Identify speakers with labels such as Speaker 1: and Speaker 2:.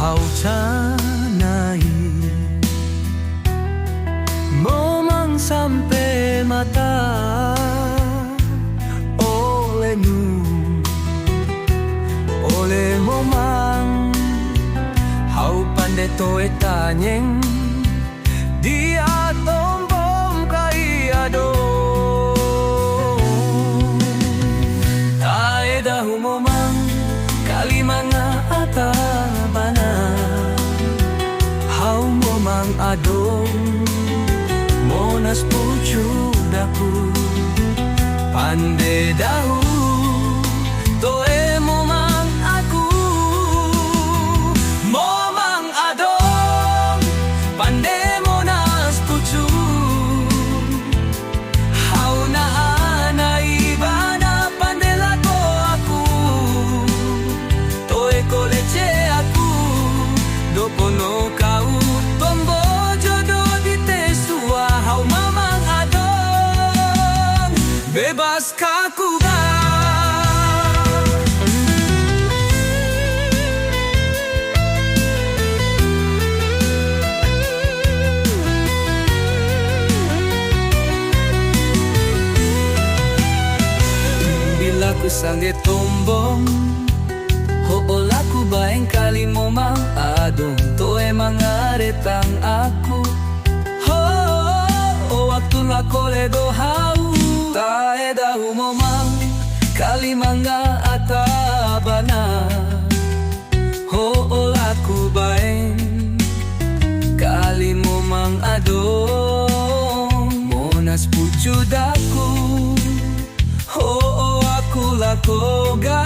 Speaker 1: hau canai momang sampai mata olehmu oleh momang hau pandai toe tanyeng dia tombom kai ado tae dahu momang kalimanga ata bana hau momang ado monas pucu daku pandai dahu toe momang aku momang ado pandai monas pucu hau na anai bana pandai lako aku toe kolece aku dopono kau tombo jodoh di tesua hau mamang adong bebas kaku ga bila ku sangge tombong ho'olaku baeng kali momang adong to emang aretang aku waktu lako lego hau tae dahu momang kali mangga atabana ho'olaku baeng kali momang adong monas pucu daku aku lako ga